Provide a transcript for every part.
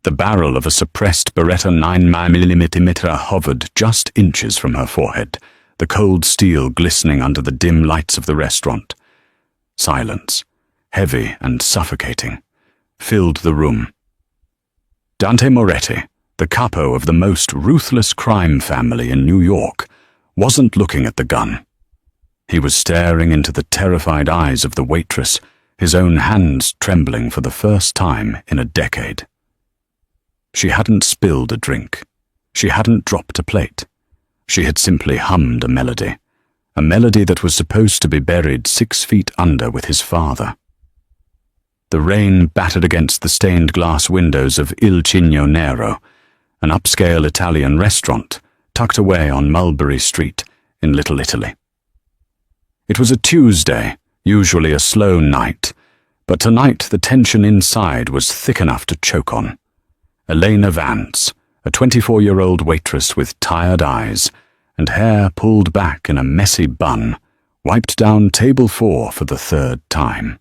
The barrel of a suppressed Beretta 9mm hovered just inches from her forehead, the cold steel glistening under the dim lights of the restaurant. Silence, heavy and suffocating, filled the room. Dante Moretti, the capo of the most ruthless crime family in New York, wasn't looking at the gun. He was staring into the terrified eyes of the waitress, his own hands trembling for the first time in a decade. She hadn't spilled a drink. She hadn't dropped a plate. She had simply hummed a melody that was supposed to be buried 6 feet under with his father. The rain battered against the stained glass windows of Il Cigno Nero, an upscale Italian restaurant tucked away on Mulberry Street in Little Italy. It was a Tuesday, usually a slow night, but tonight the tension inside was thick enough to choke on. Elena Vance, a 24-year-old waitress with tired eyes and hair pulled back in a messy bun, wiped down table 4 for the 3rd time.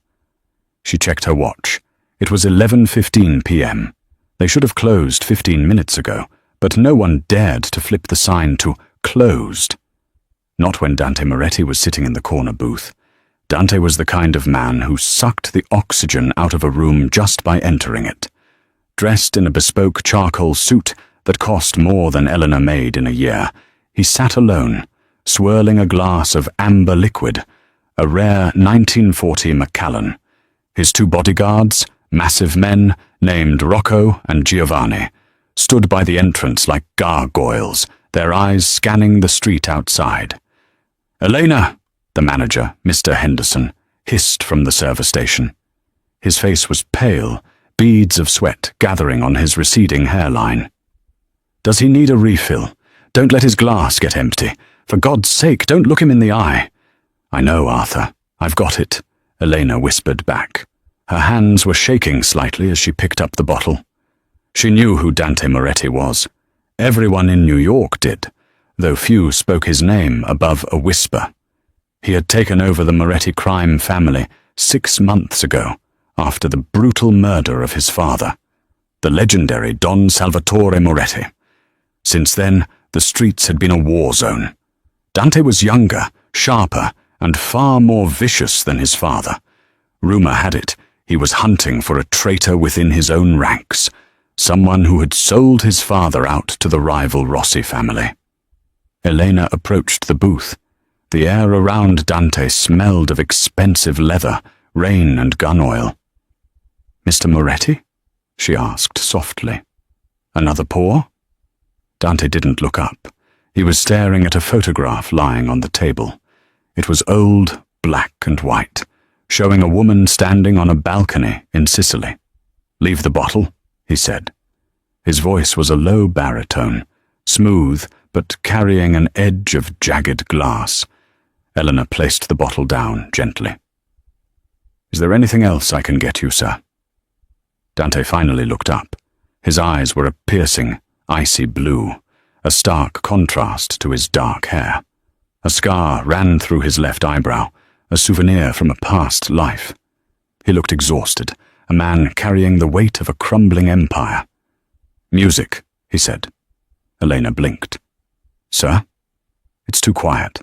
She checked her watch. It was 11:15 p.m. They should have closed 15 minutes ago, but no one dared to flip the sign to closed. Not when Dante Moretti was sitting in the corner booth. Dante was the kind of man who sucked the oxygen out of a room just by entering it. Dressed in a bespoke charcoal suit that cost more than Eleanor made in a year, he sat alone, swirling a glass of amber liquid, a rare 1940 Macallan. His 2 bodyguards, massive men named Rocco and Giovanni, stood by the entrance like gargoyles, their eyes scanning the street outside. "Elena," the manager, Mr. Henderson, hissed from the server station. His face was pale, beads of sweat gathering on his receding hairline. "Does he need a refill? Don't let his glass get empty. For God's sake, don't look him in the eye." "I know, Arthur. I've got it," Elena whispered back. Her hands were shaking slightly as she picked up the bottle. She knew who Dante Moretti was. Everyone in New York did, though few spoke his name above a whisper. He had taken over the Moretti crime family 6 months ago, after the brutal murder of his father, the legendary Don Salvatore Moretti. Since then, the streets had been a war zone. Dante was younger, sharper, and far more vicious than his father. Rumor had it he was hunting for a traitor within his own ranks, someone who had sold his father out to the rival Rossi family. Elena approached the booth. The air around Dante smelled of expensive leather, rain and gun oil. "Mr. Moretti?" she asked softly. "Another pour?" Dante didn't look up. He was staring at a photograph lying on the table. It was old, black and white, showing a woman standing on a balcony in Sicily. "Leave the bottle," he said. His voice was a low baritone, smooth but carrying an edge of jagged glass. Eleanor placed the bottle down gently. "Is there anything else I can get you, sir?" Dante finally looked up. His eyes were a piercing, icy blue, a stark contrast to his dark hair. A scar ran through his left eyebrow, a souvenir from a past life. He looked exhausted, a man carrying the weight of a crumbling empire. "Music," he said. Elena blinked. "Sir?" "It's too quiet."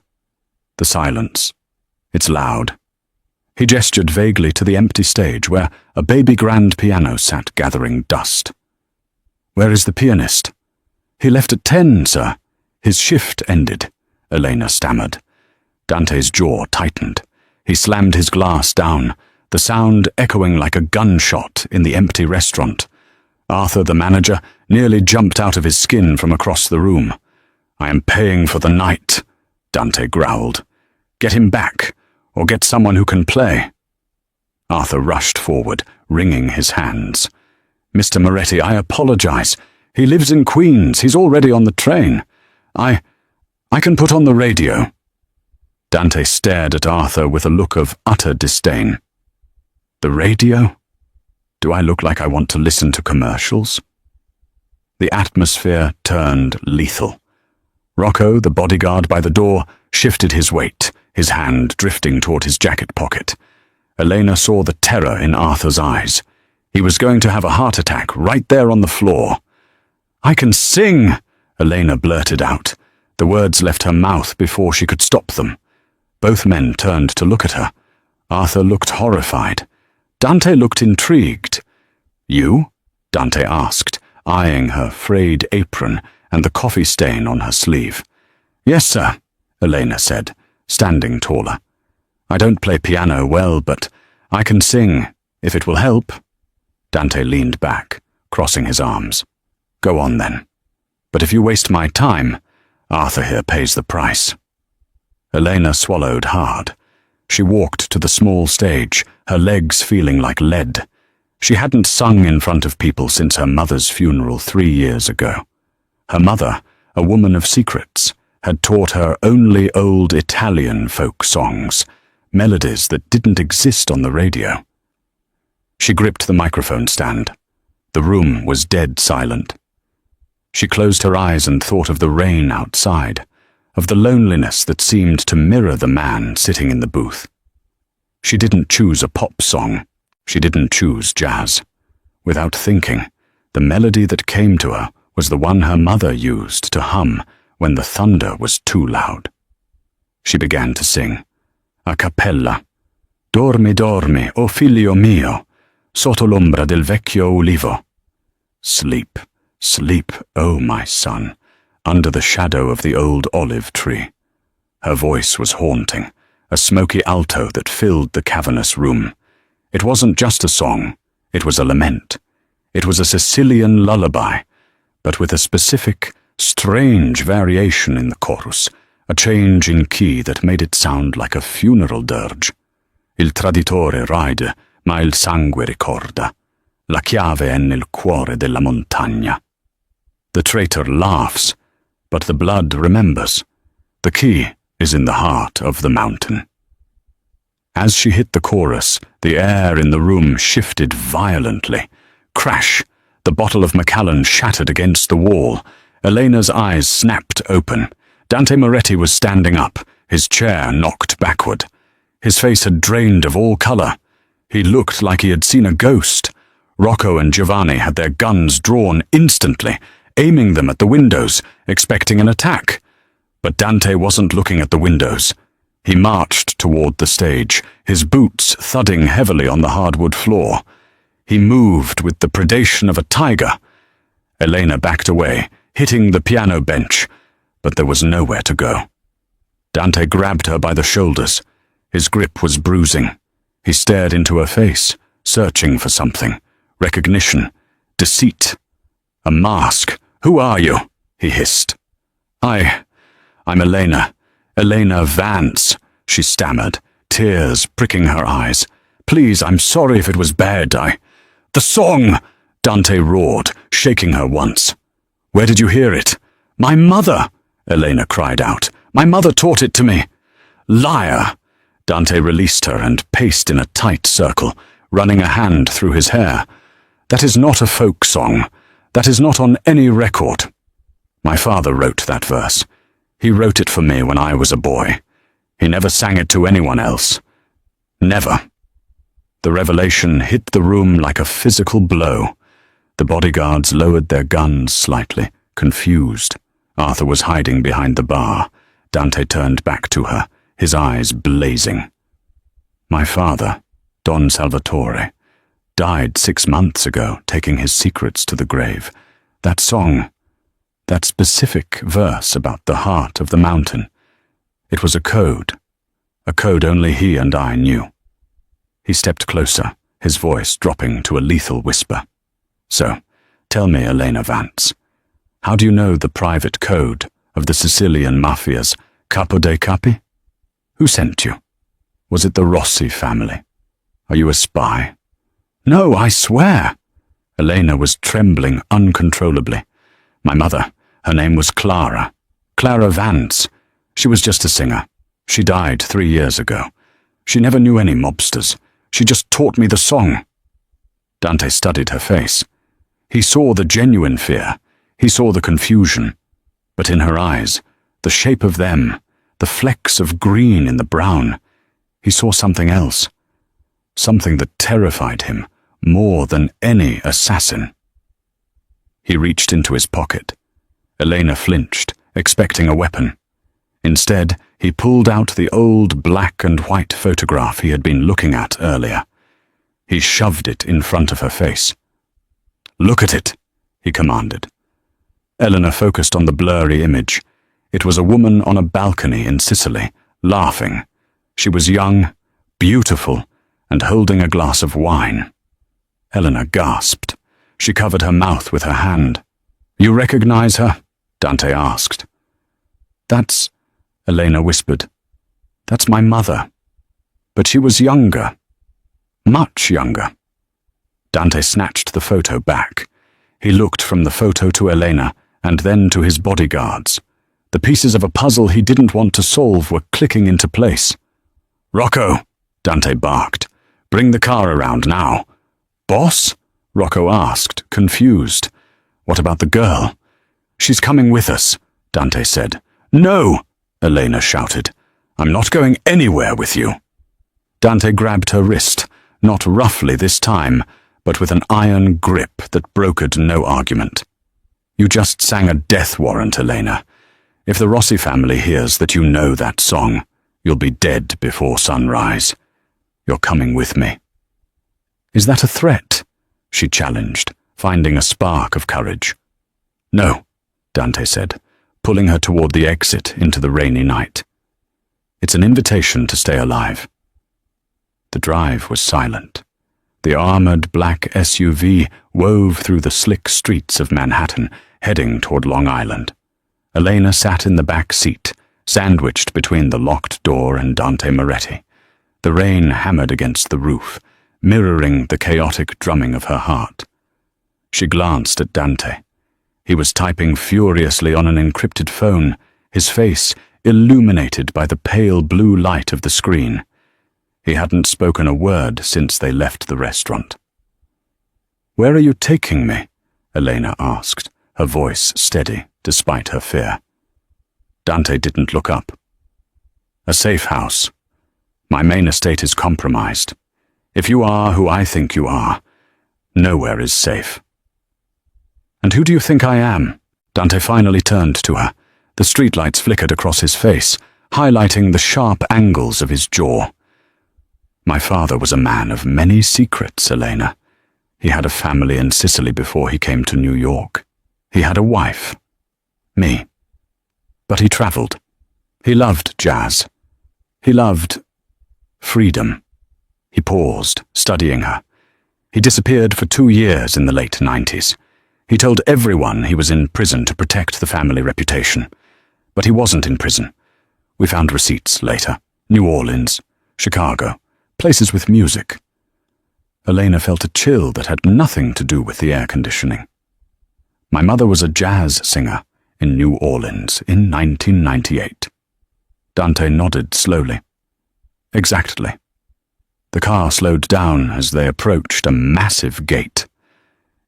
The silence. "It's loud." He gestured vaguely to the empty stage where a baby grand piano sat gathering dust. "Where is the pianist?" "He left at 10, sir. His shift ended," Elena stammered. Dante's jaw tightened. He slammed his glass down, the sound echoing like a gunshot in the empty restaurant. Arthur, the manager, nearly jumped out of his skin from across the room. "I am paying for the night," Dante growled. "Get him back, or get someone who can play." Arthur rushed forward, wringing his hands. "Mr. Moretti, I apologize. He lives in Queens. He's already on the train. I can put on the radio." Dante stared at Arthur with a look of utter disdain. "The radio? Do I look like I want to listen to commercials?" The atmosphere turned lethal. Rocco, the bodyguard by the door, shifted his weight, his hand drifting toward his jacket pocket. Elena saw the terror in Arthur's eyes. He was going to have a heart attack right there on the floor. "I can sing!" Elena blurted out. The words left her mouth before she could stop them. Both men turned to look at her. Arthur looked horrified. Dante looked intrigued. "You?" Dante asked, eyeing her frayed apron and the coffee stain on her sleeve. "Yes, sir," Elena said, standing taller. "I don't play piano well, but I can sing, if it will help." Dante leaned back, crossing his arms. "Go on, then. But if you waste my time, Arthur here pays the price." Elena swallowed hard. She walked to the small stage, her legs feeling like lead. She hadn't sung in front of people since her mother's funeral 3 years ago. Her mother, a woman of secrets, had taught her only old Italian folk songs, melodies that didn't exist on the radio. She gripped the microphone stand. The room was dead silent. She closed her eyes and thought of the rain outside, of the loneliness that seemed to mirror the man sitting in the booth. She didn't choose a pop song. She didn't choose jazz. Without thinking, the melody that came to her was the one her mother used to hum when the thunder was too loud. She began to sing, a cappella. "Dormi, dormi, o figlio mio, sotto l'ombra del vecchio ulivo." Sleep, sleep, oh my son, under the shadow of the old olive tree. Her voice was haunting, a smoky alto that filled the cavernous room. It wasn't just a song, it was a lament. It was a Sicilian lullaby, but with a specific, strange variation in the chorus, a change in key that made it sound like a funeral dirge. Il traditore ride, ma il sangue ricorda. La chiave è nel cuore della montagna. The traitor laughs, but the blood remembers. The key is in the heart of the mountain. As she hit the chorus, the air in the room shifted violently. Crash! The bottle of Macallan shattered against the wall. Elena's eyes snapped open. Dante Moretti was standing up, his chair knocked backward. His face had drained of all color. He looked like he had seen a ghost. Rocco and Giovanni had their guns drawn instantly, aiming them at the windows, expecting an attack. But Dante wasn't looking at the windows. He marched toward the stage, his boots thudding heavily on the hardwood floor. He moved with the predation of a tiger. Elena backed away, hitting the piano bench, but there was nowhere to go. Dante grabbed her by the shoulders. His grip was bruising. He stared into her face, searching for something. Recognition. Deceit. A mask. "Who are you?" he hissed. I'm Elena. Elena Vance," she stammered, tears pricking her eyes. "Please, I'm sorry if it was bad. The song!" Dante roared, shaking her once. "Where did you hear it?" "My mother!" Elena cried out. "My mother taught it to me." "Liar!" Dante released her and paced in a tight circle, running a hand through his hair. "That is not a folk song. That is not on any record. My father wrote that verse. He wrote it for me when I was a boy. He never sang it to anyone else. Never." The revelation hit the room like a physical blow. The bodyguards lowered their guns slightly, confused. Arthur was hiding behind the bar. Dante turned back to her, his eyes blazing. "My father, Don Salvatore, died 6 months ago, taking his secrets to the grave. That song, that specific verse about the heart of the mountain, it was a code only he and I knew." He stepped closer, his voice dropping to a lethal whisper. "So, tell me, Elena Vance, how do you know the private code of the Sicilian Mafia's Capo dei Capi? Who sent you? Was it the Rossi family? Are you a spy?" "No, I swear." Elena was trembling uncontrollably. "My mother, her name was Clara Vance. She was just a singer. She died 3 years ago. She never knew any mobsters. She just taught me the song." Dante studied her face. He saw the genuine fear. He saw the confusion. But in her eyes, the shape of them, the flecks of green in the brown, he saw something else. Something that terrified him more than any assassin. He reached into his pocket. Elena flinched, expecting a weapon. Instead, he pulled out the old black and white photograph he had been looking at earlier. He shoved it in front of her face. "Look at it," he commanded. Eleanor focused on the blurry image. It was a woman on a balcony in Sicily, laughing. She was young, beautiful, and holding a glass of wine. Eleanor gasped. She covered her mouth with her hand. "You recognize her?" Dante asked. "That's," Elena whispered. "That's my mother. But she was younger. Much younger." Dante snatched the photo back. He looked from the photo to Elena and then to his bodyguards. The pieces of a puzzle he didn't want to solve were clicking into place. "Rocco," Dante barked. "Bring the car around now." "Boss?" Rocco asked, confused. "What about the girl?" "She's coming with us," Dante said. "No!" Elena shouted. "I'm not going anywhere with you." Dante grabbed her wrist, not roughly this time, but with an iron grip that brokered no argument. "You just sang a death warrant, Elena. If the Rossi family hears that you know that song, you'll be dead before sunrise. You're coming with me." "Is that a threat?" she challenged, finding a spark of courage. "No," Dante said, pulling her toward the exit into the rainy night. "It's an invitation to stay alive." The drive was silent. The armored black SUV wove through the slick streets of Manhattan, heading toward Long Island. Elena sat in the back seat, sandwiched between the locked door and Dante Moretti. The rain hammered against the roof, mirroring the chaotic drumming of her heart. She glanced at Dante. He was typing furiously on an encrypted phone, his face illuminated by the pale blue light of the screen. He hadn't spoken a word since they left the restaurant. "Where are you taking me?" Elena asked, her voice steady despite her fear. Dante didn't look up. "A safe house. My main estate is compromised. If you are who I think you are, nowhere is safe." "And who do you think I am?" Dante finally turned to her. The streetlights flickered across his face, highlighting the sharp angles of his jaw. "My father was a man of many secrets, Elena. He had a family in Sicily before he came to New York. He had a wife. Me. But he traveled. He loved jazz. He loved freedom." He paused, studying her. "He disappeared for 2 years in the late 90s. He told everyone he was in prison to protect the family reputation. But he wasn't in prison. We found receipts later. New Orleans, Chicago, places with music." Elena felt a chill that had nothing to do with the air conditioning. "My mother was a jazz singer in New Orleans in 1998. Dante nodded slowly. "Exactly." The car slowed down as they approached a massive gate.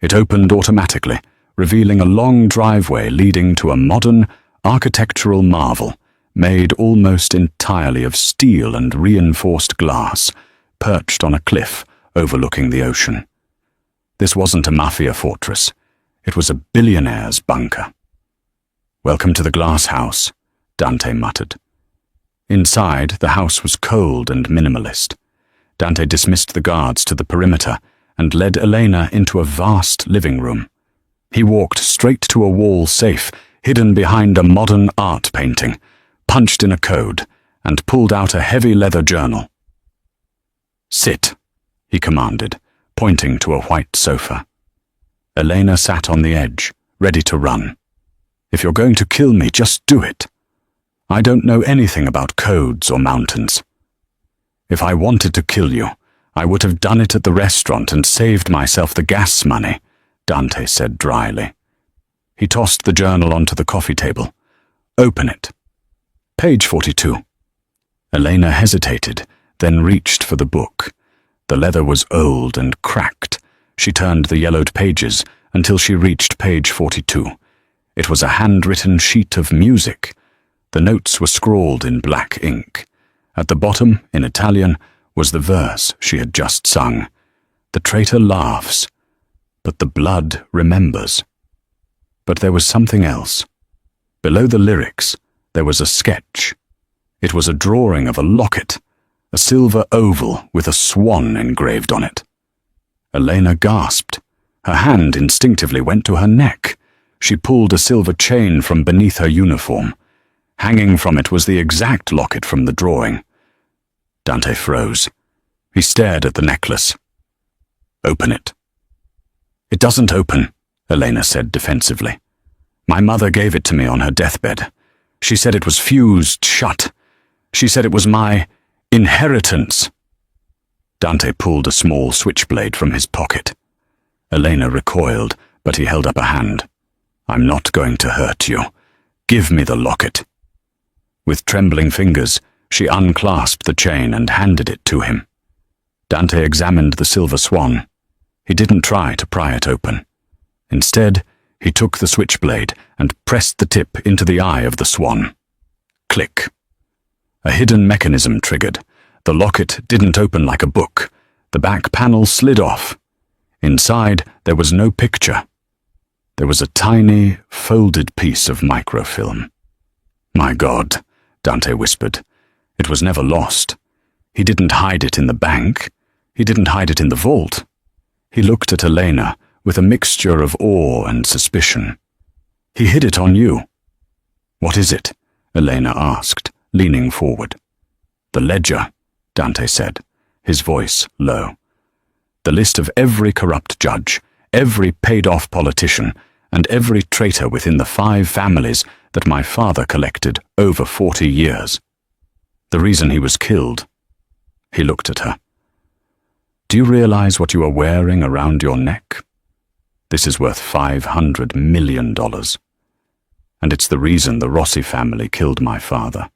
It opened automatically, revealing a long driveway leading to a modern, architectural marvel, made almost entirely of steel and reinforced glass, perched on a cliff overlooking the ocean. This wasn't a mafia fortress. It was a billionaire's bunker. "Welcome to the glass house," Dante muttered. Inside, the house was cold and minimalist. Dante dismissed the guards to the perimeter and led Elena into a vast living room. He walked straight to a wall safe, hidden behind a modern art painting, punched in a code, and pulled out a heavy leather journal. "Sit," he commanded, pointing to a white sofa. Elena sat on the edge, ready to run. "If you're going to kill me, just do it. I don't know anything about codes or mountains. If I wanted to kill you, I would have done it at the restaurant and saved myself the gas money," Dante said dryly. He tossed the journal onto the coffee table. "Open it. Page 42. Elena hesitated, then reached for the book. The leather was old and cracked. She turned the yellowed pages until she reached page 42. It was a handwritten sheet of music. The notes were scrawled in black ink. At the bottom, in Italian, was the verse she had just sung. The traitor laughs, but the blood remembers. But there was something else. Below the lyrics, there was a sketch. It was a drawing of a locket, a silver oval with a swan engraved on it. Elena gasped. Her hand instinctively went to her neck. She pulled a silver chain from beneath her uniform. Hanging from it was the exact locket from the drawing. Dante froze. He stared at the necklace. "Open it." "It doesn't open," Elena said defensively. "My mother gave it to me on her deathbed. She said it was fused shut. She said it was my inheritance." Dante pulled a small switchblade from his pocket. Elena recoiled, but he held up a hand. "I'm not going to hurt you. Give me the locket." With trembling fingers, she unclasped the chain and handed it to him. Dante examined the silver swan. He didn't try to pry it open. Instead, he took the switchblade and pressed the tip into the eye of the swan. Click. A hidden mechanism triggered. The locket didn't open like a book. The back panel slid off. Inside, there was no picture. There was a tiny, folded piece of microfilm. "My God," Dante whispered. "It was never lost. He didn't hide it in the bank. He didn't hide it in the vault." He looked at Elena with a mixture of awe and suspicion. "He hid it on you." "What is it?" Elena asked, leaning forward. "The ledger," Dante said, his voice low. "The list of every corrupt judge, every paid-off politician, and every traitor within the 5 families that my father collected over 40 years. The reason he was killed." He looked at her. "Do you realize what you are wearing around your neck? This is worth $500 million. And it's the reason the Rossi family killed my father.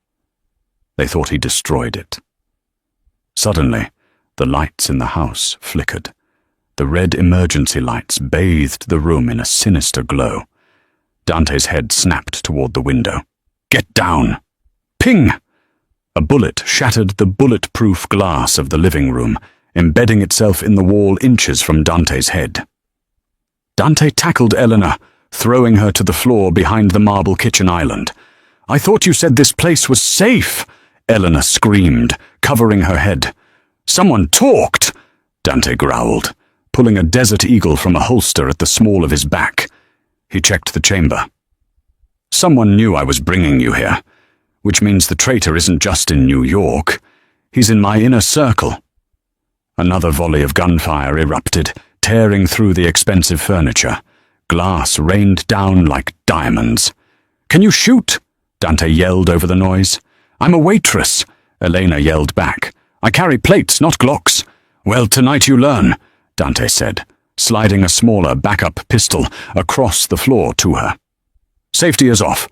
They thought he destroyed it." Suddenly, the lights in the house flickered. The red emergency lights bathed the room in a sinister glow. Dante's head snapped toward the window. "Get down!" Ping! A bullet shattered the bulletproof glass of the living room, embedding itself in the wall inches from Dante's head. Dante tackled Elena, throwing her to the floor behind the marble kitchen island. "I thought you said this place was safe," Elena screamed, covering her head. "Someone talked," Dante growled, pulling a Desert Eagle from a holster at the small of his back. He checked the chamber. "Someone knew I was bringing you here, which means the traitor isn't just in New York. He's in my inner circle." Another volley of gunfire erupted, tearing through the expensive furniture. Glass rained down like diamonds. "Can you shoot?" Dante yelled over the noise. "I'm a waitress," Elena yelled back. "I carry plates, not Glocks." "Well, tonight you learn," Dante said, sliding a smaller backup pistol across the floor to her. "Safety is off.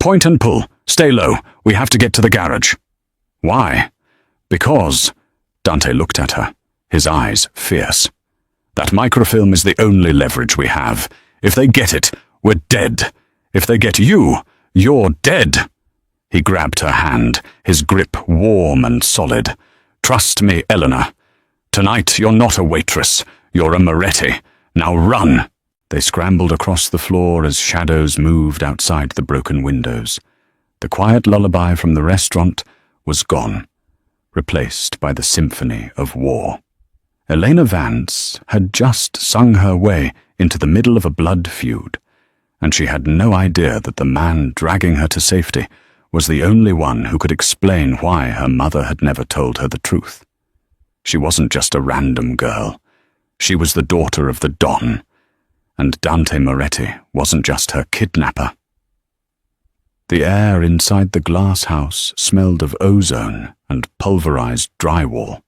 Point and pull. Stay low. We have to get to the garage." "Why?" "Because," Dante looked at her, his eyes fierce. "That microfilm is the only leverage we have. If they get it, we're dead. If they get you, you're dead." He grabbed her hand, his grip warm and solid. "Trust me, Elena. Tonight you're not a waitress. You're a Moretti. Now run." They scrambled across the floor as shadows moved outside the broken windows. The quiet lullaby from the restaurant was gone, replaced by the symphony of war. Elena Vance had just sung her way into the middle of a blood feud, and she had no idea that the man dragging her to safety was the only one who could explain why her mother had never told her the truth. She wasn't just a random girl. She was the daughter of the Don, and Dante Moretti wasn't just her kidnapper. The air inside the glass house smelled of ozone and pulverized drywall.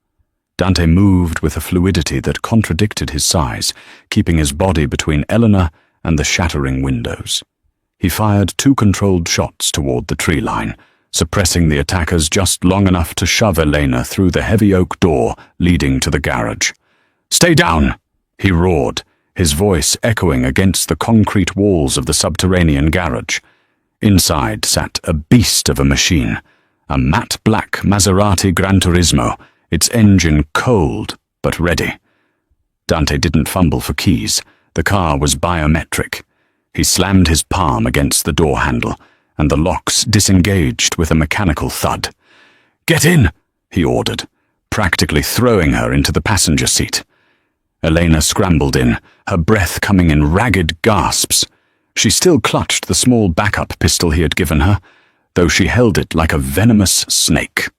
Dante moved with a fluidity that contradicted his size, keeping his body between Elena and the shattering windows. He fired 2 controlled shots toward the tree line, suppressing the attackers just long enough to shove Elena through the heavy oak door leading to the garage. "Stay down!" he roared, his voice echoing against the concrete walls of the subterranean garage. Inside sat a beast of a machine, a matte black Maserati Gran Turismo, its engine cold but ready. Dante didn't fumble for keys. The car was biometric. He slammed his palm against the door handle, and the locks disengaged with a mechanical thud. "Get in," he ordered, practically throwing her into the passenger seat. Elena scrambled in, her breath coming in ragged gasps. She still clutched the small backup pistol he had given her, though she held it like a venomous snake.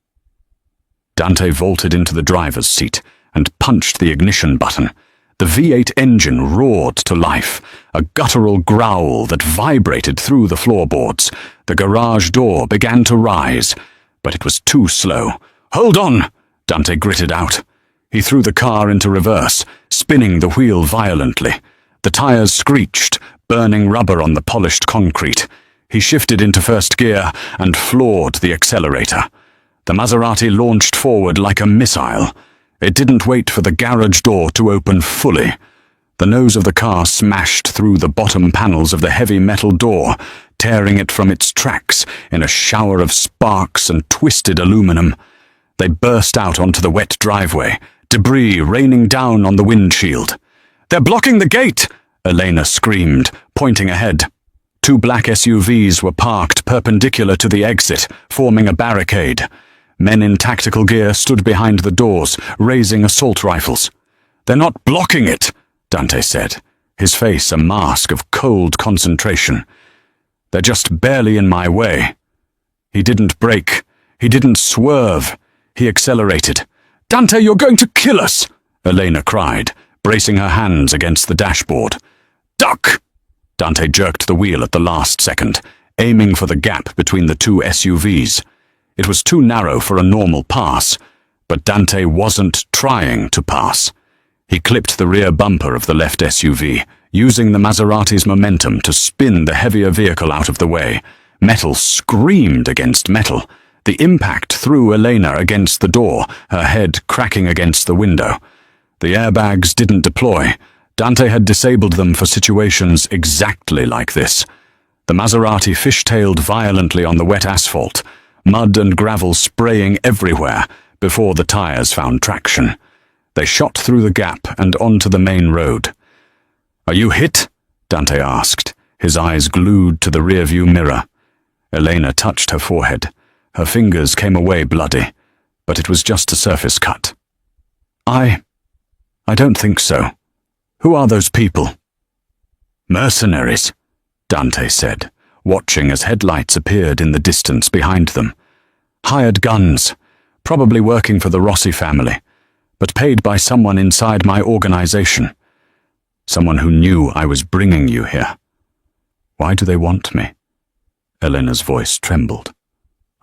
Dante vaulted into the driver's seat and punched the ignition button. The V8 engine roared to life, a guttural growl that vibrated through the floorboards. The garage door began to rise, but it was too slow. "Hold on!" Dante gritted out. He threw the car into reverse, spinning the wheel violently. The tires screeched, burning rubber on the polished concrete. He shifted into first gear and floored the accelerator. The Maserati launched forward like a missile. It didn't wait for the garage door to open fully. The nose of the car smashed through the bottom panels of the heavy metal door, tearing it from its tracks in a shower of sparks and twisted aluminum. They burst out onto the wet driveway, debris raining down on the windshield. "They're blocking the gate!" Elena screamed, pointing ahead. Two black SUVs were parked perpendicular to the exit, forming a barricade. Men in tactical gear stood behind the doors, raising assault rifles. "They're not blocking it," Dante said, his face a mask of cold concentration. "They're just barely in my way." He didn't brake. He didn't swerve. He accelerated. "Dante, you're going to kill us!" Elena cried, bracing her hands against the dashboard. "Duck!" Dante jerked the wheel at the last second, aiming for the gap between the two SUVs. It was too narrow for a normal pass, but Dante wasn't trying to pass. He clipped the rear bumper of the left SUV, using the Maserati's momentum to spin the heavier vehicle out of the way. Metal screamed against metal. The impact threw Elena against the door, her head cracking against the window. The airbags didn't deploy. Dante had disabled them for situations exactly like this. The Maserati fishtailed violently on the wet asphalt, mud and gravel spraying everywhere before the tires found traction. They shot through the gap and onto the main road. "Are you hit?" Dante asked, his eyes glued to the rearview mirror. Elena touched her forehead. Her fingers came away bloody, but it was just a surface cut. I don't think so. Who are those people?" "Mercenaries," Dante said, watching as headlights appeared in the distance behind them. "Hired guns, probably working for the Rossi family, but paid by someone inside my organization. Someone who knew I was bringing you here. Why do they want me?" Elena's voice trembled.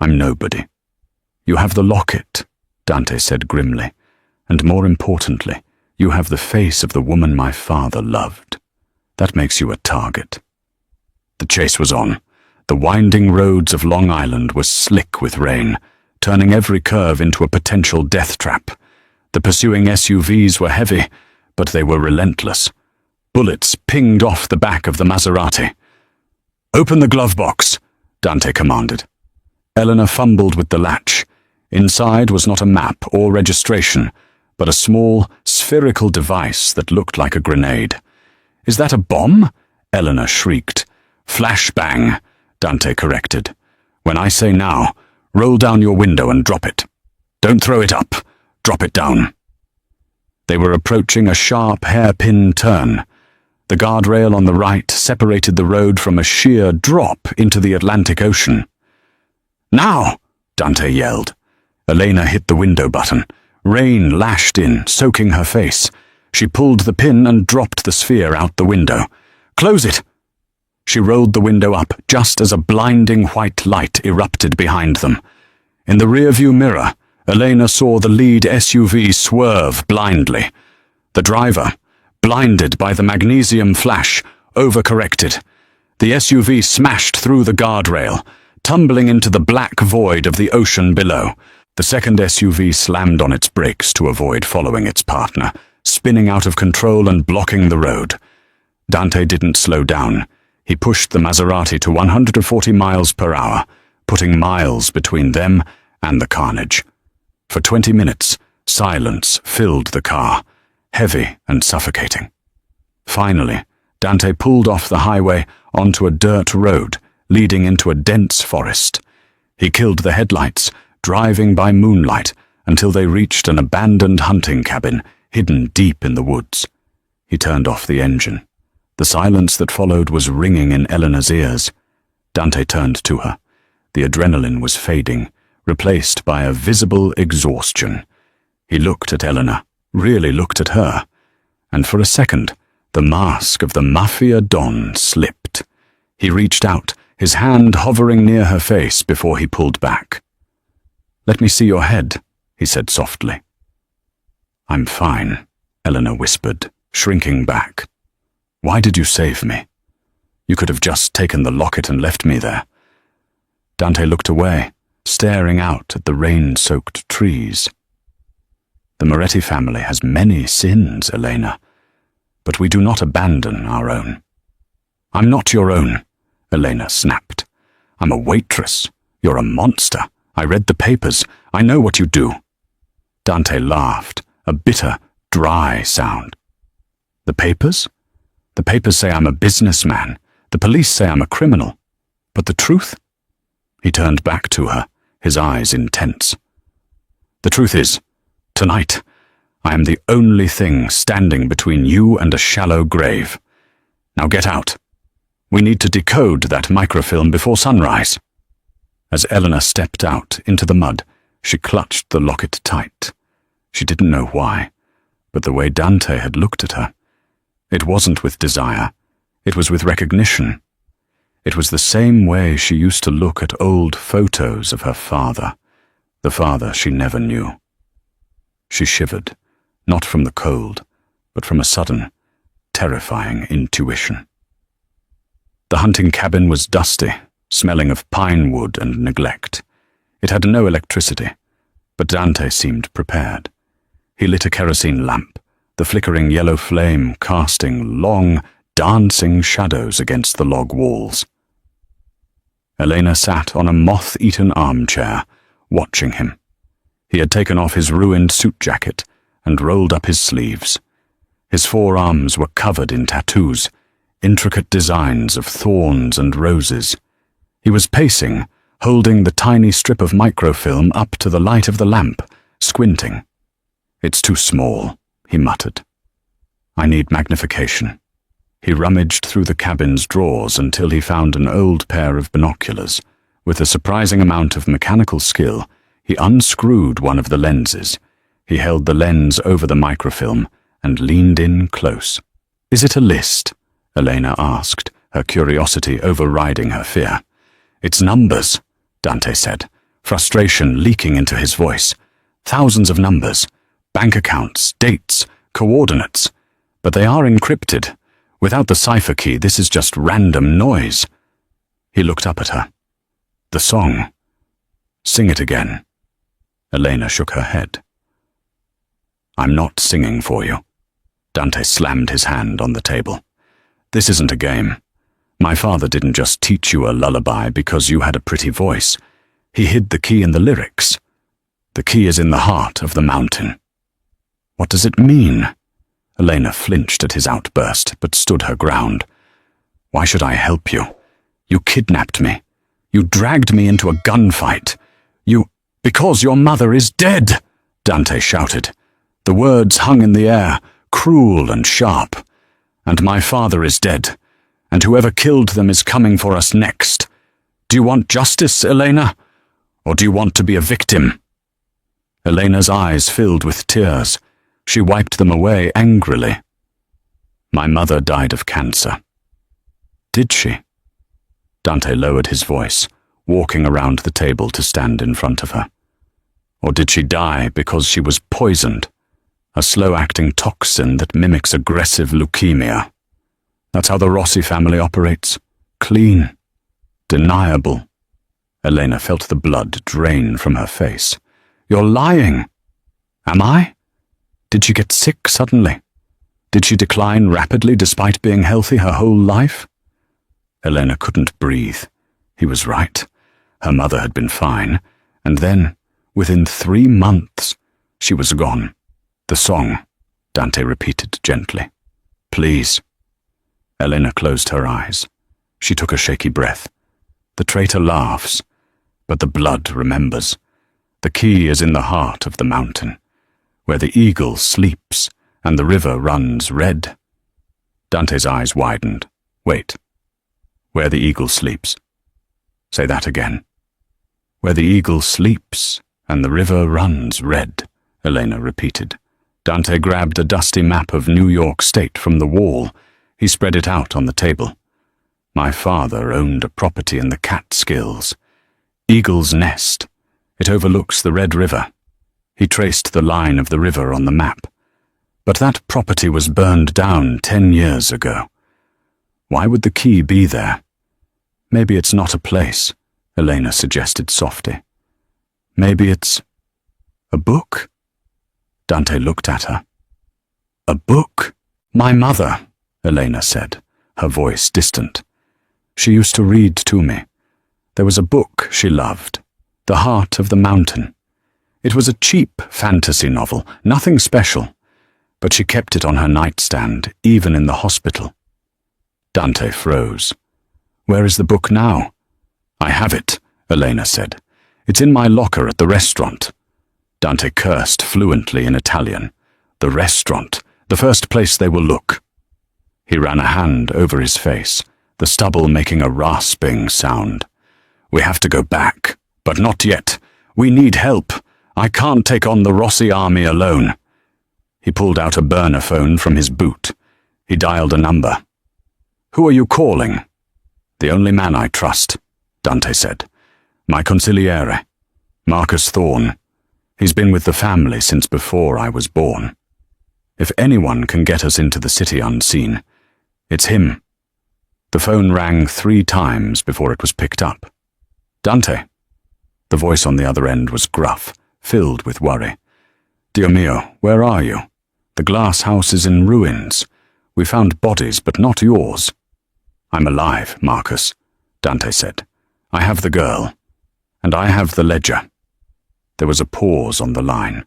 "I'm nobody." "You have the locket," Dante said grimly, "and more importantly, you have the face of the woman my father loved. That makes you a target." The chase was on. The winding roads of Long Island were slick with rain, turning every curve into a potential death trap. The pursuing SUVs were heavy, but they were relentless. Bullets pinged off the back of the Maserati. "Open the glove box," Dante commanded. Elena fumbled with the latch. Inside was not a map or registration, but a small, spherical device that looked like a grenade. "Is that a bomb?" Elena shrieked. "Flashbang," Dante corrected. "When I say now, roll down your window and drop it. Don't throw it up. Drop it down." They were approaching a sharp hairpin turn. The guardrail on the right separated the road from a sheer drop into the Atlantic Ocean. "Now!" Dante yelled. Elena hit the window button. Rain lashed in, soaking her face. She pulled the pin and dropped the sphere out the window. "Close it!" She rolled the window up just as a blinding white light erupted behind them. In the rearview mirror, Elena saw the lead SUV swerve blindly. The driver, blinded by the magnesium flash, overcorrected. The SUV smashed through the guardrail, tumbling into the black void of the ocean below. The second SUV slammed on its brakes to avoid following its partner, spinning out of control and blocking the road. Dante didn't slow down. He pushed the Maserati to 140 miles per hour, putting miles between them and the carnage. For 20 minutes, silence filled the car. heavy and suffocating. Finally, Dante pulled off the highway onto a dirt road leading into a dense forest. He killed the headlights, driving by moonlight until they reached an abandoned hunting cabin hidden deep in the woods. He turned off the engine. The silence that followed was ringing in Eleanor's ears. Dante turned to her. The adrenaline was fading, replaced by a visible exhaustion. He looked at Eleanor, really looked at her, and for a second, the mask of the Mafia Don slipped. He reached out, his hand hovering near her face before he pulled back. "Let me see your head," he said softly. "I'm fine," Eleanor whispered, shrinking back. "Why did you save me? You could have just taken the locket and left me there." Dante looked away, staring out at the rain-soaked trees. "The Moretti family has many sins, Elena, but we do not abandon our own." "I'm not your own," Elena snapped. "I'm a waitress. You're a monster. I read the papers. I know what you do." Dante laughed, a bitter, dry sound. "The papers? The papers say I'm a businessman. The police say I'm a criminal. But the truth?" He turned back to her, his eyes intense. "The truth is, tonight, I am the only thing standing between you and a shallow grave. Now get out. We need to decode that microfilm before sunrise." As Eleanor stepped out into the mud, she clutched the locket tight. She didn't know why, but the way Dante had looked at her, it wasn't with desire, it was with recognition. It was the same way she used to look at old photos of her father, the father she never knew. She shivered, not from the cold, but from a sudden, terrifying intuition. The hunting cabin was dusty, smelling of pine wood and neglect. It had no electricity, but Dante seemed prepared. He lit a kerosene lamp, the flickering yellow flame casting long, dancing shadows against the log walls. Elena sat on a moth-eaten armchair, watching him. He had taken off his ruined suit jacket and rolled up his sleeves. His forearms were covered in tattoos, intricate designs of thorns and roses. He was pacing, holding the tiny strip of microfilm up to the light of the lamp, squinting. "It's too small," he muttered. "I need magnification." He rummaged through the cabin's drawers until he found an old pair of binoculars. With a surprising amount of mechanical skill, he unscrewed one of the lenses. He held the lens over the microfilm and leaned in close. "Is it a list?" Elena asked, her curiosity overriding her fear. "It's numbers," Dante said, frustration leaking into his voice. "Thousands of numbers, bank accounts, dates, coordinates. But they are encrypted. Without the cipher key, this is just random noise." He looked up at her. "The song. Sing it again." Elena shook her head. "I'm not singing for you." Dante slammed his hand on the table. "This isn't a game. My father didn't just teach you a lullaby because you had a pretty voice. He hid the key in the lyrics. The key is in the heart of the mountain." "What does it mean?" Elena flinched at his outburst, but stood her ground. "Why should I help you? You kidnapped me. You dragged me into a gunfight. Because your mother is dead!" Dante shouted. The words hung in the air, cruel and sharp. "And my father is dead, and whoever killed them is coming for us next. Do you want justice, Elena? Or do you want to be a victim?" Elena's eyes filled with tears. She wiped them away angrily. "My mother died of cancer." "Did she?" Dante lowered his voice, walking around the table to stand in front of her. "Or did she die because she was poisoned? A slow-acting toxin that mimics aggressive leukemia. That's how the Rossi family operates. Clean. Deniable." Elena felt the blood drain from her face. "You're lying." "Am I? Did she get sick suddenly? Did she decline rapidly despite being healthy her whole life?" Elena couldn't breathe. He was right. Her mother had been fine, and then, within 3 months, she was gone. The song. Dante repeated gently. Please. Elena closed her eyes. She took a shaky breath. The traitor laughs, but the blood remembers. The key is in the heart of the mountain, where the eagle sleeps and the river runs red. Dante's eyes widened. Wait. Where the eagle sleeps. Say that again. Where the eagle sleeps and the river runs red, Elena repeated. Dante grabbed a dusty map of New York State from the wall. He spread it out on the table. My father owned a property in the Catskills. Eagle's Nest. It overlooks the Red River. He traced the line of the river on the map. But that property was burned down 10 years ago. Why would the key be there? Maybe it's not a place, Elena suggested softly. Maybe it's a book? Dante looked at her. A book? My mother, Elena said, her voice distant. She used to read to me. There was a book she loved, The Heart of the Mountain. It was a cheap fantasy novel, nothing special, but she kept it on her nightstand, even in the hospital. Dante froze. Where is the book now? I have it, Elena said. It's in my locker at the restaurant. Dante cursed fluently in Italian. The restaurant, the first place they will look. He ran a hand over his face, the stubble making a rasping sound. We have to go back, but not yet. We need help. I can't take on the Rossi army alone. He pulled out a burner phone from his boot. He dialed a number. Who are you calling? The only man I trust, Dante said. My consigliere, Marcus Thorne. He's been with the family since before I was born. If anyone can get us into the city unseen, it's him. The phone rang 3 times before it was picked up. Dante. The voice on the other end was gruff, filled with worry. Dio mio, where are you? The glass house is in ruins. We found bodies, but not yours. I'm alive, Marcus, Dante said. I have the girl, and I have the ledger. There was a pause on the line,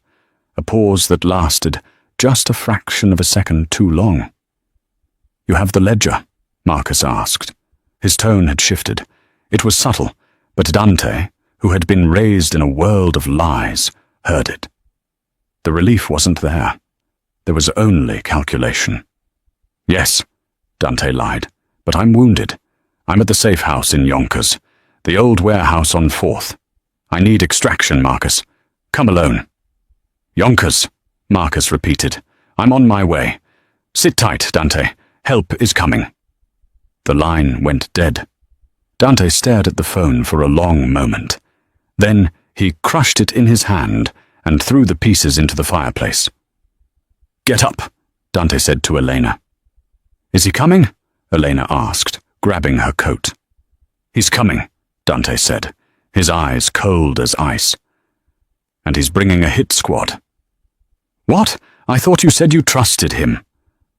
a pause that lasted just a fraction of a second too long. You have the ledger? Marcus asked. His tone had shifted. It was subtle, but Dante, who had been raised in a world of lies, heard it. The relief wasn't there. There was only calculation. Yes, Dante lied, but I'm wounded. I'm at the safe house in Yonkers, the old warehouse on 4th. I need extraction, Marcus. Come alone. Yonkers, Marcus repeated. I'm on my way. Sit tight, Dante. Help is coming. The line went dead. Dante stared at the phone for a long moment. Then he crushed it in his hand and threw the pieces into the fireplace. Get up, Dante said to Elena. Is he coming? Elena asked, grabbing her coat. He's coming, Dante said, his eyes cold as ice. And he's bringing a hit squad. What? I thought you said you trusted him.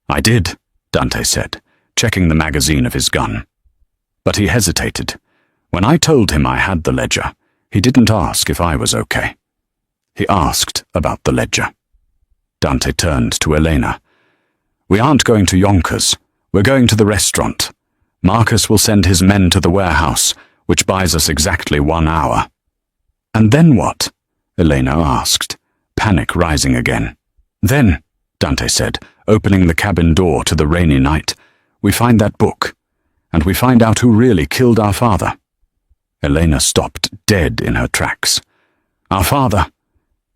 I did, Dante said, checking the magazine of his gun. But he hesitated. When I told him I had the ledger, he didn't ask if I was okay. He asked about the ledger. Dante turned to Elena. We aren't going to Yonkers. We're going to the restaurant. Marcus will send his men to the warehouse, which buys us exactly 1 hour. And then what? Elena asked, panic rising again. Then, Dante said, opening the cabin door to the rainy night, we find that book, and we find out who really killed our father. Elena stopped dead in her tracks. Our father.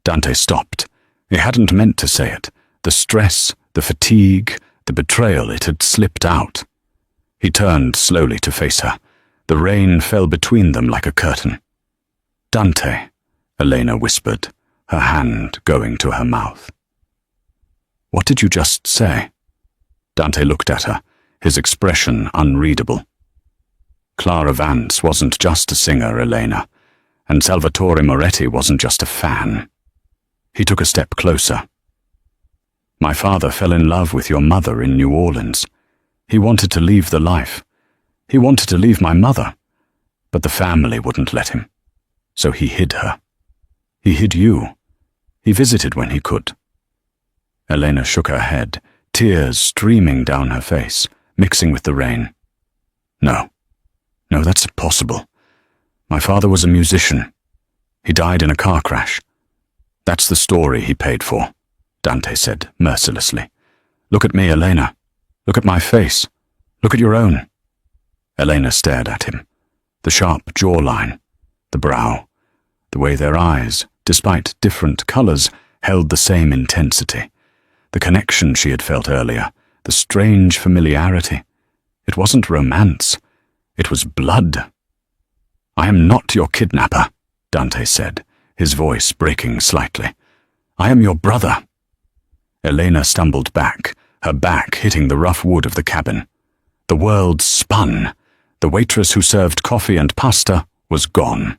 Dante stopped. He hadn't meant to say it. The stress, the fatigue, the betrayal, it had slipped out. He turned slowly to face her. The rain fell between them like a curtain. Dante, Elena whispered, her hand going to her mouth. What did you just say? Dante looked at her, his expression unreadable. Clara Vance wasn't just a singer, Elena, and Salvatore Moretti wasn't just a fan. He took a step closer. My father fell in love with your mother in New Orleans. He wanted to leave the life. He wanted to leave my mother, but the family wouldn't let him. So he hid her. He hid you. He visited when he could. Elena shook her head, tears streaming down her face, mixing with the rain. No, that's impossible. My father was a musician. He died in a car crash. That's the story he paid for, Dante said mercilessly. Look at me, Elena. Look at my face. Look at your own. Elena stared at him. The sharp jawline, the brow, the way their eyes, despite different colors, held the same intensity. The connection she had felt earlier, the strange familiarity. It wasn't romance. It was blood. I am not your kidnapper, Dante said, his voice breaking slightly. I am your brother. Elena stumbled back, her back hitting the rough wood of the cabin. The world spun. The waitress who served coffee and pasta was gone.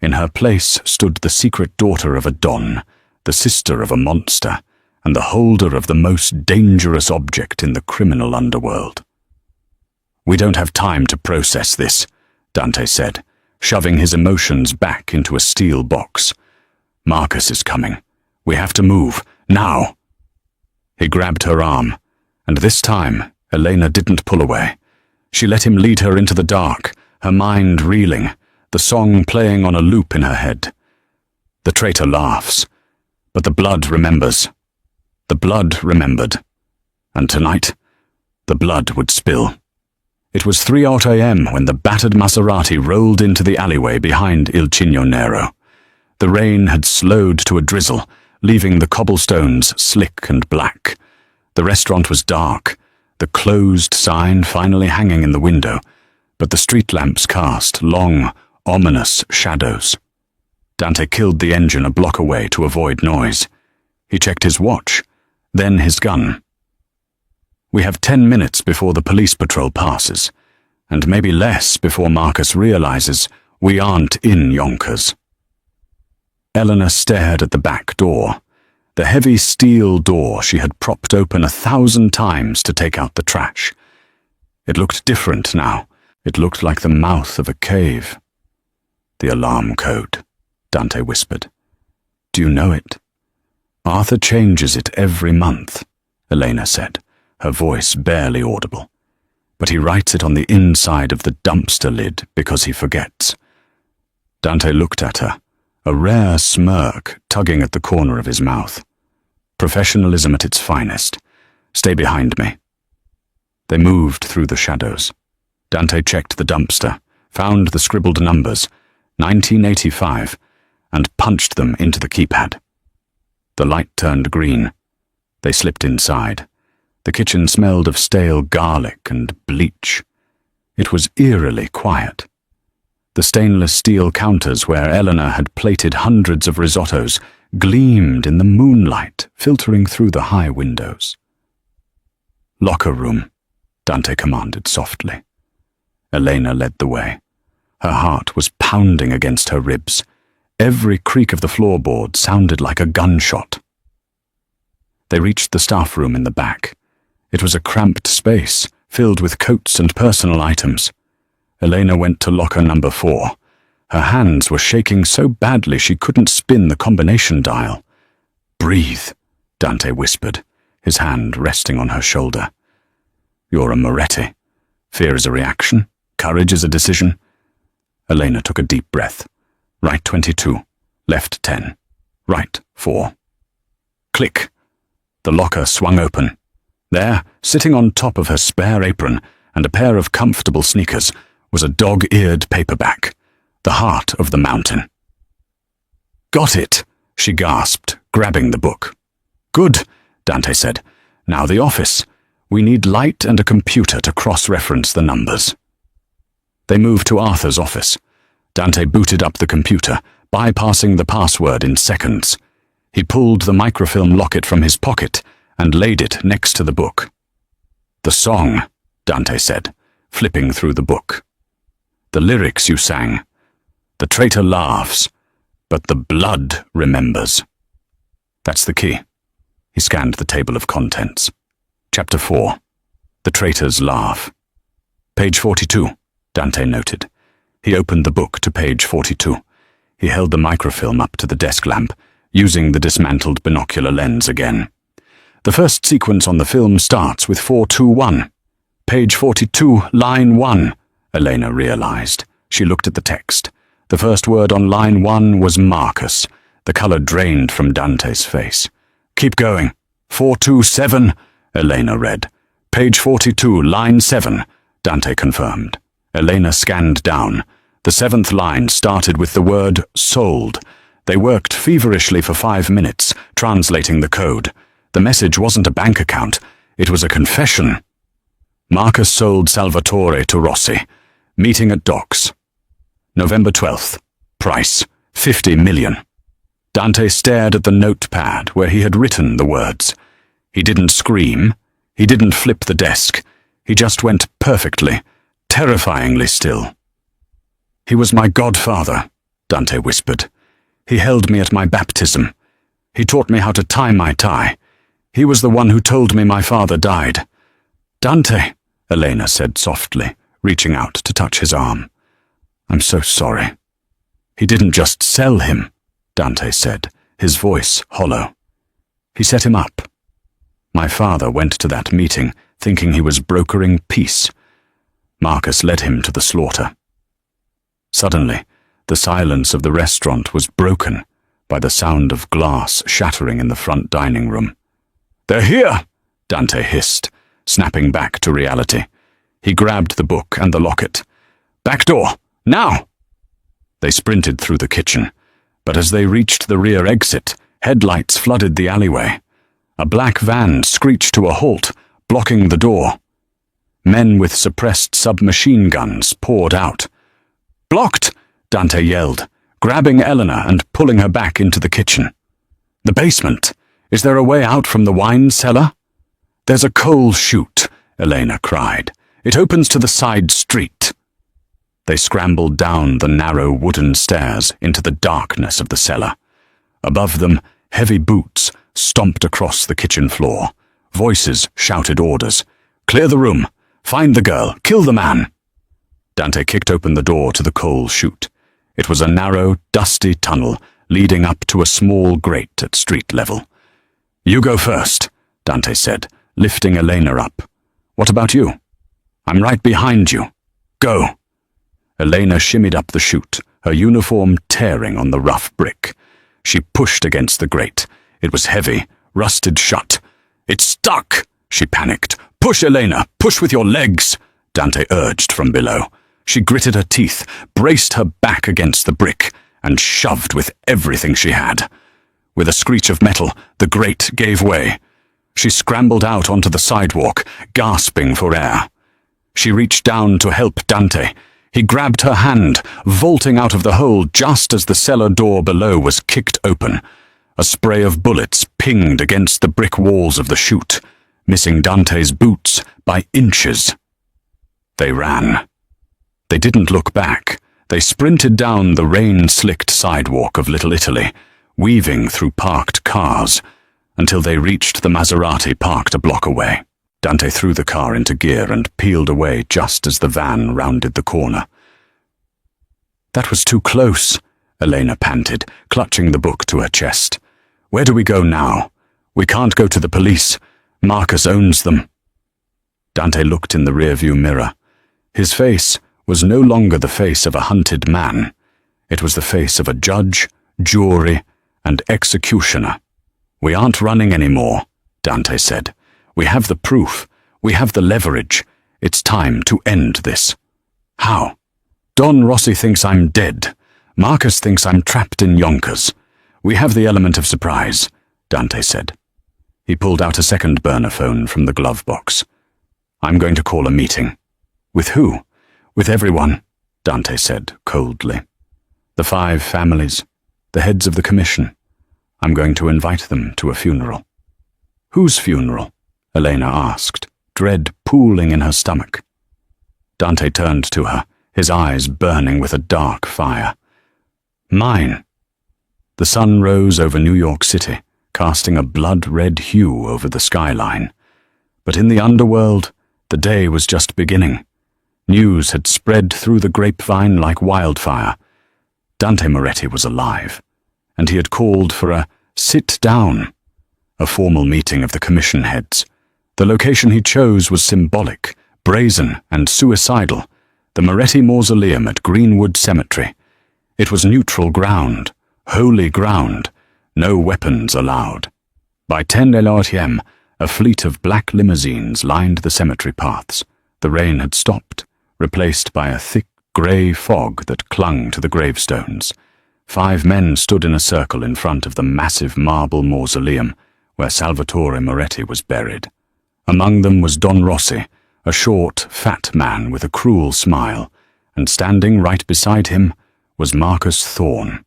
In her place stood the secret daughter of a don, the sister of a monster, and the holder of the most dangerous object in the criminal underworld. We don't have time to process this, Dante said, shoving his emotions back into a steel box. Marcus is coming. We have to move, now. He grabbed her arm, and this time Elena didn't pull away. She let him lead her into the dark, her mind reeling, the song playing on a loop in her head. The traitor laughs, but the blood remembers. The blood remembered, and tonight, the blood would spill. It was 3:00 a.m. when the battered Maserati rolled into the alleyway behind Il Cigno Nero. The rain had slowed to a drizzle, leaving the cobblestones slick and black. The restaurant was dark, the closed sign finally hanging in the window, but the street lamps cast long, ominous shadows. Dante killed the engine a block away to avoid noise. He checked his watch, then his gun. We have 10 minutes before the police patrol passes, and maybe less before Marcus realizes we aren't in Yonkers. Eleanor stared at the back door, the heavy steel door she had propped open 1,000 times to take out the trash. It looked different now. It looked like the mouth of a cave. The alarm code, Dante whispered. Do you know it? Arthur changes it every month, Elena said, her voice barely audible. But he writes it on the inside of the dumpster lid because he forgets. Dante looked at her, a rare smirk tugging at the corner of his mouth. Professionalism at its finest. Stay behind me. They moved through the shadows. Dante checked the dumpster, found the scribbled numbers, 1985, and punched them into the keypad. The light turned green. They slipped inside. The kitchen smelled of stale garlic and bleach. It was eerily quiet. The stainless steel counters where Eleanor had plated hundreds of risottos gleamed in the moonlight filtering through the high windows. Locker room, Dante commanded softly. Elena led the way. Her heart was pounding against her ribs. Every creak of the floorboard sounded like a gunshot. They reached the staff room in the back. It was a cramped space, filled with coats and personal items. Elena went to locker number 4. Her hands were shaking so badly she couldn't spin the combination dial. Breathe, Dante whispered, his hand resting on her shoulder. You're a Moretti. Fear is a reaction. Courage is a decision. Elena took a deep breath. Right 22, left 10, right 4. Click. The locker swung open. There, sitting on top of her spare apron and a pair of comfortable sneakers, was a dog-eared paperback, the heart of the mountain. Got it, she gasped, grabbing the book. Good, Dante said. Now the office. We need light and a computer to cross-reference the numbers. They moved to Arthur's office. Dante booted up the computer, bypassing the password in seconds. He pulled the microfilm locket from his pocket and laid it next to the book. The song, Dante said, flipping through the book. The lyrics you sang. The traitor laughs, but the blood remembers. That's the key. He scanned the table of contents. Chapter 4. The traitors laugh. Page 42, Dante noted. He opened the book to page 42. He held the microfilm up to the desk lamp, using the dismantled binocular lens again. The first sequence on the film starts with 421. Page 42, line 1, Elena realized. She looked at the text. The first word on line 1 was Marcus. The color drained from Dante's face. Keep going. 427, Elena read. Page 42, line 7, Dante confirmed. Elena scanned down. The 7th line started with the word sold. They worked feverishly for 5 minutes, translating the code. The message wasn't a bank account. It was a confession. Marcus sold Salvatore to Rossi. Meeting at docks. November 12th. Price, 50 million. Dante stared at the notepad where he had written the words. He didn't scream. He didn't flip the desk. He just went perfectly, terrifyingly still. He was my godfather, Dante whispered. He held me at my baptism. He taught me how to tie my tie. He was the one who told me my father died. Dante, Elena said softly, reaching out to touch his arm. I'm so sorry. He didn't just sell him, Dante said, his voice hollow. He set him up. My father went to that meeting, thinking he was brokering peace. Marcus led him to the slaughter. Suddenly, the silence of the restaurant was broken by the sound of glass shattering in the front dining room. They're here, Dante hissed, snapping back to reality. He grabbed the book and the locket. Back door, now! They sprinted through the kitchen, but as they reached the rear exit, headlights flooded the alleyway. A black van screeched to a halt, blocking the door. Men with suppressed submachine guns poured out. Blocked, Dante yelled, grabbing Eleanor and pulling her back into the kitchen. The basement. Is there a way out from the wine cellar? There's a coal chute, Elena cried. It opens to the side street. They scrambled down the narrow wooden stairs into the darkness of the cellar. Above them, heavy boots stomped across the kitchen floor. Voices shouted orders. Clear the room. Find the girl. Kill the man. Dante kicked open the door to the coal chute. It was a narrow, dusty tunnel leading up to a small grate at street level. You go first, Dante said, lifting Elena up. What about you? I'm right behind you. Go. Elena shimmied up the chute, her uniform tearing on the rough brick. She pushed against the grate. It was heavy, rusted shut. It's stuck, she panicked. Push, Elena, push with your legs, Dante urged from below. She gritted her teeth, braced her back against the brick, and shoved with everything she had. With a screech of metal, the grate gave way. She scrambled out onto the sidewalk, gasping for air. She reached down to help Dante. He grabbed her hand, vaulting out of the hole just as the cellar door below was kicked open. A spray of bullets pinged against the brick walls of the chute, missing Dante's boots by inches. They ran. They didn't look back. They sprinted down the rain-slicked sidewalk of Little Italy, weaving through parked cars, until they reached the Maserati parked a block away. Dante threw the car into gear and peeled away just as the van rounded the corner. That was too close, Elena panted, clutching the book to her chest. Where do we go now? We can't go to the police. Marcus owns them. Dante looked in the rearview mirror. His face was no longer the face of a hunted man. It was the face of a judge, jury, and executioner. We aren't running anymore, Dante said. We have the proof. We have the leverage. It's time to end this. How? Don Rossi thinks I'm dead. Marcus thinks I'm trapped in Yonkers. We have the element of surprise, Dante said. He pulled out a second burner phone from the glove box. I'm going to call a meeting. With who? With everyone, Dante said coldly. The 5 families, the heads of the commission. I'm going to invite them to a funeral. Whose funeral? Elena asked, dread pooling in her stomach. Dante turned to her, his eyes burning with a dark fire. Mine. The sun rose over New York City, casting a blood-red hue over the skyline. But in the underworld, the day was just beginning. News had spread through the grapevine like wildfire. Dante Moretti was alive, and he had called for a sit down. A formal meeting of the commission heads. The location he chose was symbolic, brazen, and suicidal. The Moretti Mausoleum at Greenwood Cemetery. It was neutral ground, holy ground, no weapons allowed. By 10 a.m., a fleet of black limousines lined the cemetery paths. The rain had stopped, replaced by a thick grey fog that clung to the gravestones. 5 men stood in a circle in front of the massive marble mausoleum where Salvatore Moretti was buried. Among them was Don Rossi, a short, fat man with a cruel smile, and standing right beside him was Marcus Thorne.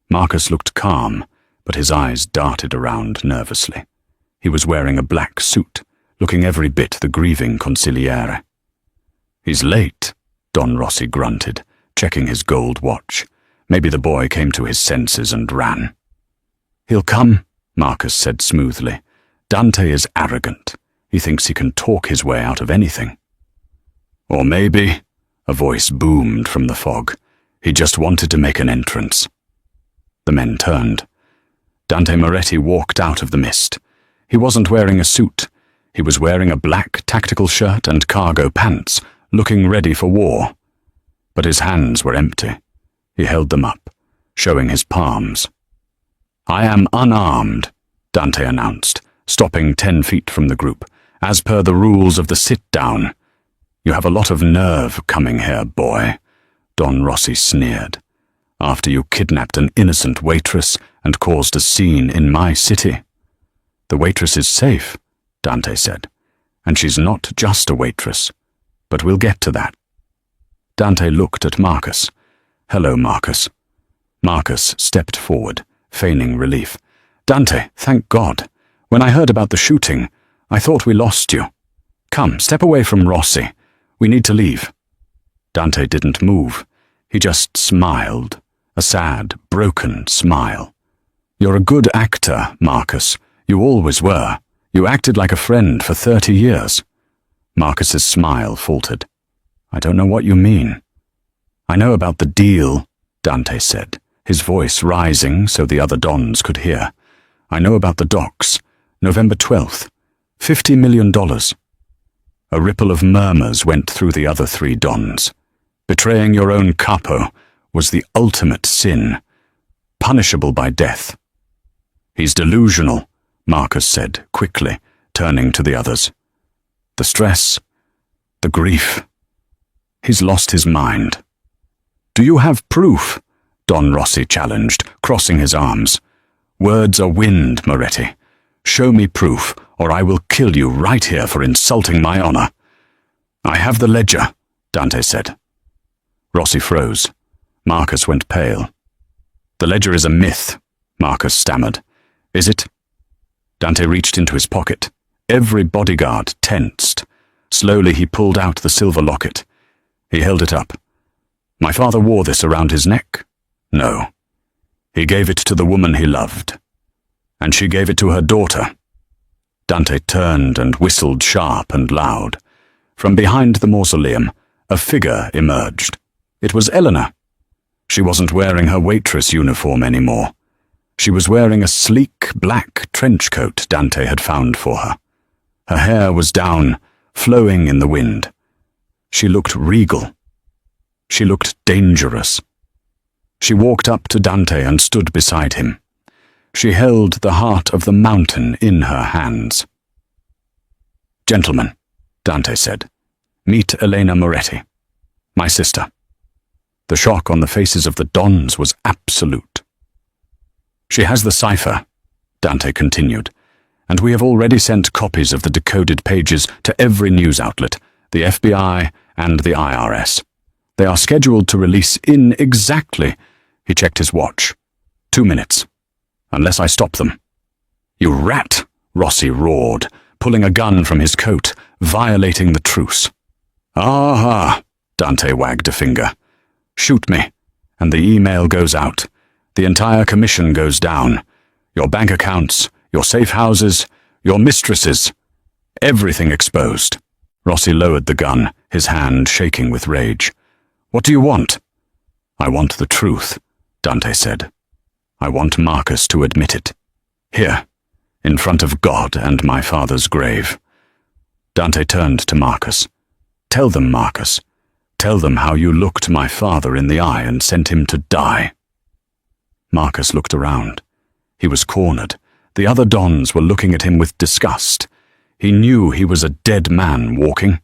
Marcus looked calm, but his eyes darted around nervously. He was wearing a black suit, looking every bit the grieving consigliere. "He's late," Don Rossi grunted, checking his gold watch. Maybe the boy came to his senses and ran. "He'll come," Marcus said smoothly. "Dante is arrogant. He thinks he can talk his way out of anything." "Or maybe," a voice boomed from the fog, "he just wanted to make an entrance." The men turned. Dante Moretti walked out of the mist. He wasn't wearing a suit. He was wearing a black tactical shirt and cargo pants, looking ready for war. But his hands were empty. He held them up, showing his palms. "I am unarmed," Dante announced, stopping 10 feet from the group, "as per the rules of the sit-down." "You have a lot of nerve coming here, boy," Don Rossi sneered. "After you kidnapped an innocent waitress and caused a scene in my city." "The waitress is safe," Dante said, "and she's not just a waitress. But we'll get to that." Dante looked at Marcus. "Hello, Marcus." Marcus stepped forward, feigning relief. "Dante, thank God. When I heard about the shooting, I thought we lost you. Come, step away from Rossi. We need to leave." Dante didn't move. He just smiled, a sad, broken smile. "You're a good actor, Marcus. You always were. You acted like a friend for 30 years. Marcus's smile faltered. "I don't know what you mean." "I know about the deal," Dante said, his voice rising so the other dons could hear. "I know about the docks. November 12th. $50 million. A ripple of murmurs went through the other 3 dons. Betraying your own capo was the ultimate sin, punishable by death. "He's delusional," Marcus said quickly, turning to the others. "The stress, the grief. He's lost his mind." "Do you have proof?" Don Rossi challenged, crossing his arms. "Words are wind, Moretti. Show me proof, or I will kill you right here for insulting my honor." "I have the ledger," Dante said. Rossi froze. Marcus went pale. "The ledger is a myth," Marcus stammered. "Is it?" Dante reached into his pocket. Every bodyguard tensed. Slowly he pulled out the silver locket. He held it up. "My father wore this around his neck?" "No. He gave it to the woman he loved. And she gave it to her daughter." Dante turned and whistled sharp and loud. From behind the mausoleum, a figure emerged. It was Eleanor. She wasn't wearing her waitress uniform anymore. She was wearing a sleek black trench coat Dante had found for her. Her hair was down, flowing in the wind. She looked regal. She looked dangerous. She walked up to Dante and stood beside him. She held the heart of the mountain in her hands. "Gentlemen," Dante said, "meet Elena Moretti, my sister." The shock on the faces of the dons was absolute. "She has the cipher," Dante continued, "and we have already sent copies of the decoded pages to every news outlet, the FBI and the IRS. They are scheduled to release in exactly," he checked his watch, "2 minutes, unless I stop them." "You rat!" Rossi roared, pulling a gun from his coat, violating the truce. "Aha!" Dante wagged a finger. "Shoot me, and the email goes out. The entire commission goes down. Your bank accounts, your safe houses, your mistresses. Everything exposed." Rossi lowered the gun, his hand shaking with rage. "What do you want?" "I want the truth," Dante said. "I want Marcus to admit it. Here." in front of God and my father's grave. Dante turned to Marcus. Tell them, Marcus. Tell them how you looked my father in the eye and sent him to die. Marcus looked around. He was cornered. The other dons were looking at him with disgust. He knew he was a dead man walking.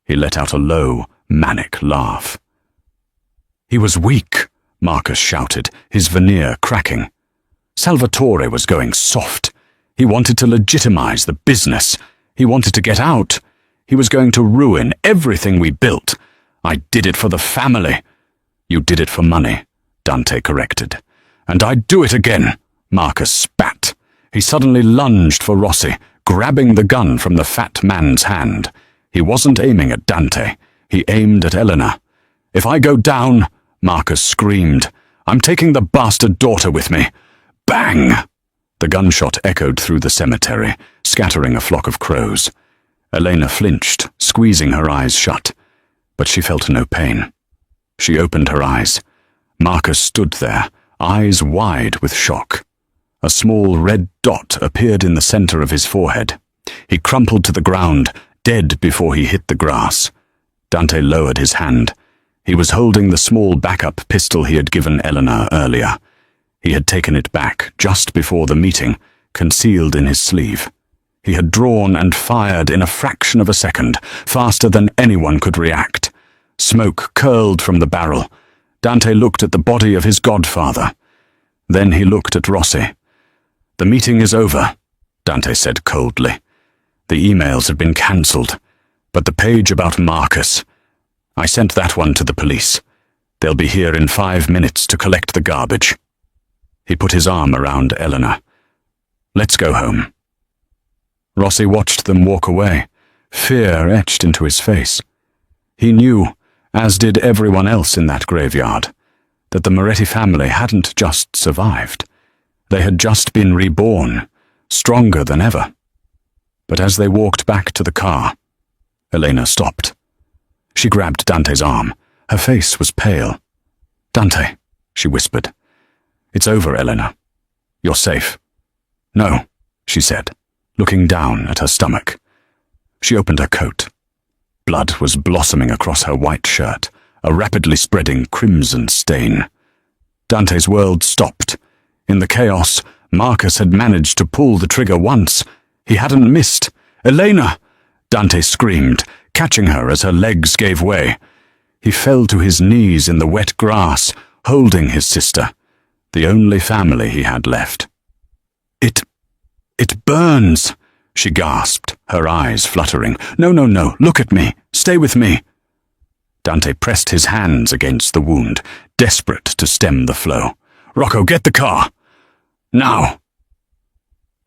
He let out a low, manic laugh. He was weak, Marcus shouted, his veneer cracking. Salvatore was going soft. He wanted to legitimize the business. He wanted to get out. He was going to ruin everything we built. I did it for the family. You did it for money, Dante corrected. And I'd do it again, Marcus spat. He suddenly lunged for Rossi, grabbing the gun from the fat man's hand. He wasn't aiming at Dante. He aimed at Elena. If I go down, Marcus screamed, I'm taking the bastard daughter with me. Bang! The gunshot echoed through the cemetery, scattering a flock of crows. Elena flinched, squeezing her eyes shut. But she felt no pain. She opened her eyes. Marcus stood there, eyes wide with shock. A small red dot appeared in the center of his forehead. He crumpled to the ground, dead before he hit the grass. Dante lowered his hand. He was holding the small backup pistol he had given Eleanor earlier. He had taken it back just before the meeting, concealed in his sleeve. He had drawn and fired in a fraction of a second, faster than anyone could react. Smoke curled from the barrel. Dante looked at the body of his godfather. Then he looked at Rossi. The meeting is over, Dante said coldly. The emails had been cancelled, but the page about Marcus, I sent that one to the police. They'll be here in 5 minutes to collect the garbage. He put his arm around Eleanor. Let's go home. Rossi watched them walk away, fear etched into his face. He knew, as did everyone else in that graveyard, that the Moretti family hadn't just survived. They had just been reborn, stronger than ever. But as they walked back to the car, Elena stopped. She grabbed Dante's arm. Her face was pale. Dante, she whispered. It's over, Elena. You're safe. No, she said, looking down at her stomach. She opened her coat. Blood was blossoming across her white shirt, a rapidly spreading crimson stain. Dante's world stopped. In the chaos, Marcus had managed to pull the trigger once. He hadn't missed. Elena! Dante screamed, catching her as her legs gave way. He fell to his knees in the wet grass, holding his sister, the only family he had left. It burns, she gasped, her eyes fluttering. No, look at me. Stay with me. Dante pressed his hands against the wound, desperate to stem the flow. Rocco, get the car. Now.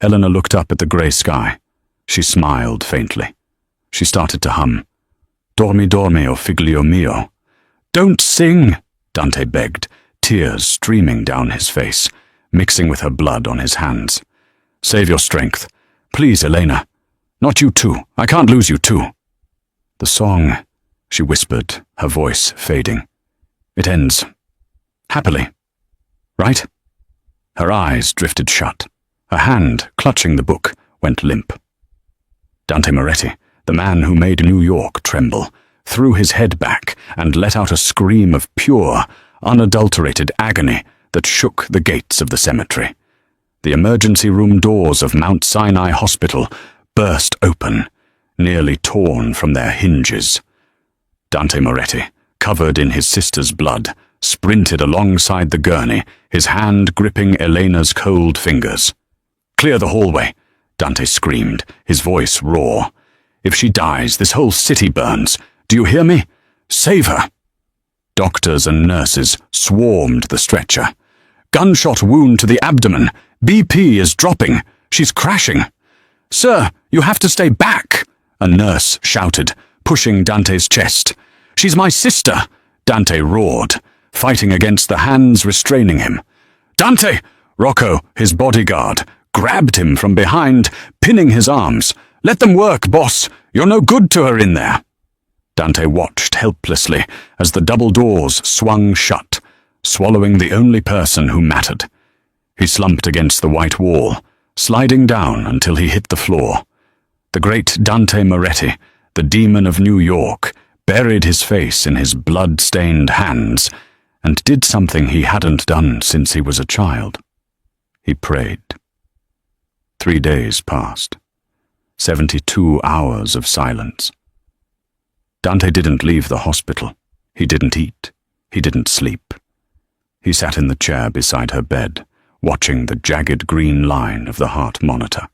Eleanor looked up at the grey sky. She smiled faintly. She started to hum. Dormi, dormi, o figlio mio. Don't sing, Dante begged, tears streaming down his face, mixing with her blood on his hands. Save your strength. Please, Elena. Not you too. I can't lose you too. The song, she whispered, her voice fading. It ends. Happily. Right? Her eyes drifted shut. Her hand, clutching the book, went limp. Dante Moretti, the man who made New York tremble, threw his head back and let out a scream of pure, unadulterated agony that shook the gates of the cemetery. The emergency room doors of Mount Sinai Hospital burst open, nearly torn from their hinges. Dante Moretti, covered in his sister's blood, sprinted alongside the gurney, his hand gripping Elena's cold fingers. Clear the hallway, Dante screamed, his voice raw. If she dies, this whole city burns. Do you hear me? Save her. Doctors and nurses swarmed the stretcher. Gunshot wound to the abdomen. BP is dropping. She's crashing. Sir, you have to stay back, a nurse shouted, pushing Dante's chest. She's my sister, Dante roared, fighting against the hands restraining him. Dante! Rocco, his bodyguard, grabbed him from behind, pinning his arms. Let them work, boss. You're no good to her in there. Dante watched helplessly as the double doors swung shut, swallowing the only person who mattered. He slumped against the white wall, sliding down until he hit the floor. The great Dante Moretti, the demon of New York, buried his face in his blood-stained hands and did something he hadn't done since he was a child. He prayed. 3 days passed. 72 hours of silence. Dante didn't leave the hospital. He didn't eat. He didn't sleep. He sat in the chair beside her bed, watching the jagged green line of the heart monitor.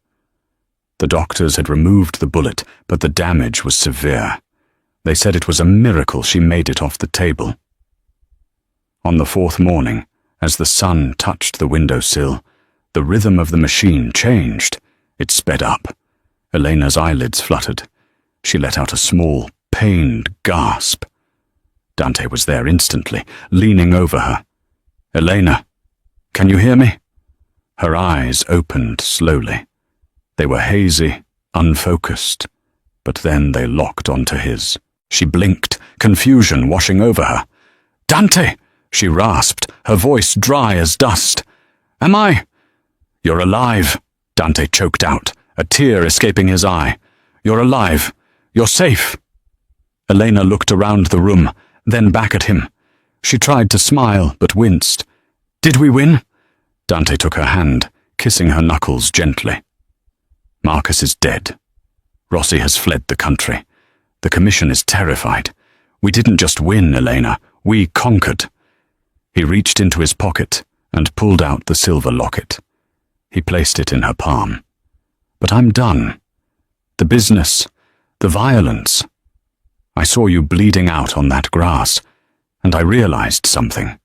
The doctors had removed the bullet, but the damage was severe. They said it was a miracle she made it off the table. On the 4th morning, as the sun touched the windowsill, the rhythm of the machine changed. It sped up. Elena's eyelids fluttered. She let out a small, pained gasp. Dante was there instantly, leaning over her. "Elena, can you hear me?" Her eyes opened slowly. They were hazy, unfocused, but then they locked onto his. She blinked, confusion washing over her. "Dante!" she rasped, her voice dry as dust. "Am I—" "You're alive," Dante choked out, a tear escaping his eye. "You're alive. You're safe." Elena looked around the room, then back at him. She tried to smile, but winced. "Did we win?" Dante took her hand, kissing her knuckles gently. "Marcus is dead. Rossi has fled the country. The commission is terrified. We didn't just win, Elena. We conquered." He reached into his pocket and pulled out the silver locket. He placed it in her palm. "But I'm done. The business, the violence. I saw you bleeding out on that grass, and I realized something.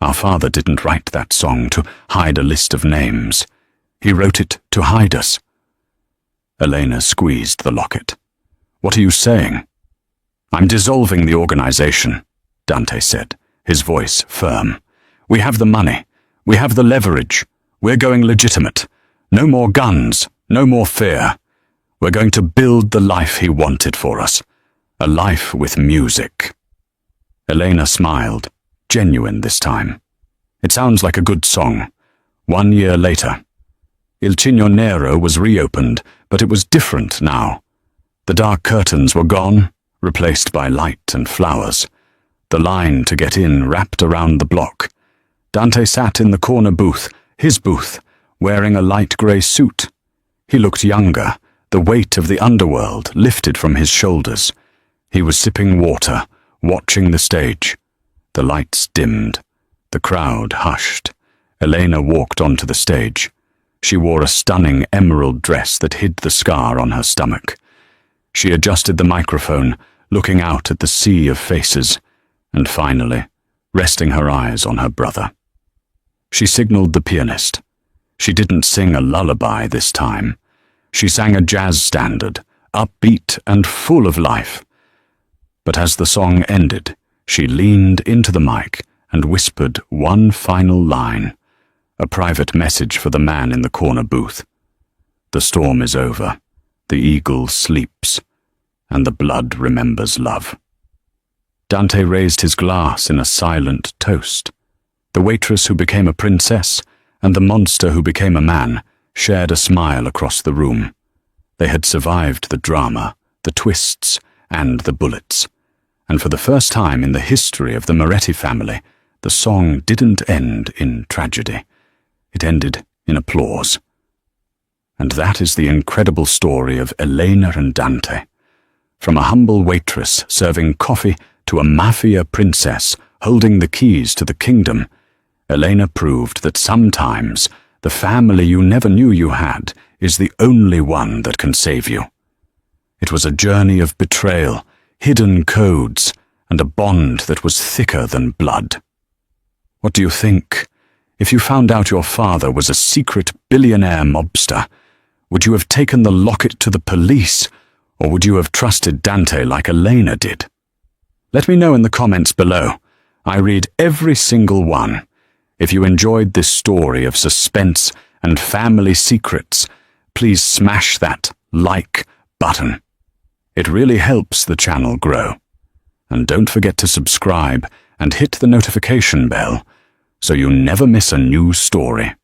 Our father didn't write that song to hide a list of names. He wrote it to hide us." Elena squeezed the locket. "What are you saying?" "I'm dissolving the organization," Dante said, his voice firm. "We have the money. We have the leverage. We're going legitimate. No more guns. No more fear. We're going to build the life he wanted for us. A life with music." Elena smiled, genuine this time. "It sounds like a good song." 1 year later. Il Cigno Nero was reopened, but it was different now. The dark curtains were gone, replaced by light and flowers. The line to get in wrapped around the block. Dante sat in the corner booth, his booth, wearing a light grey suit. He looked younger, the weight of the underworld lifted from his shoulders. He was sipping water, watching the stage. The lights dimmed. The crowd hushed. Elena walked onto the stage. She wore a stunning emerald dress that hid the scar on her stomach. She adjusted the microphone, looking out at the sea of faces, and finally, resting her eyes on her brother. She signaled the pianist. She didn't sing a lullaby this time. She sang a jazz standard, upbeat and full of life. But as the song ended, she leaned into the mic and whispered one final line, a private message for the man in the corner booth. "The storm is over, the eagle sleeps, and the blood remembers love." Dante raised his glass in a silent toast. The waitress who became a princess and the monster who became a man shared a smile across the room. They had survived the drama, the twists, and the bullets. And for the first time in the history of the Moretti family, the song didn't end in tragedy. It ended in applause. And that is the incredible story of Elena and Dante. From a humble waitress serving coffee to a mafia princess holding the keys to the kingdom, Elena proved that sometimes the family you never knew you had is the only one that can save you. It was a journey of betrayal, hidden codes, and a bond that was thicker than blood. What do you think? If you found out your father was a secret billionaire mobster, would you have taken the locket to the police, or would you have trusted Dante like Elena did? Let me know in the comments below. I read every single one. If you enjoyed this story of suspense and family secrets, please smash that like button. It really helps the channel grow. And don't forget to subscribe and hit the notification bell so you never miss a new story.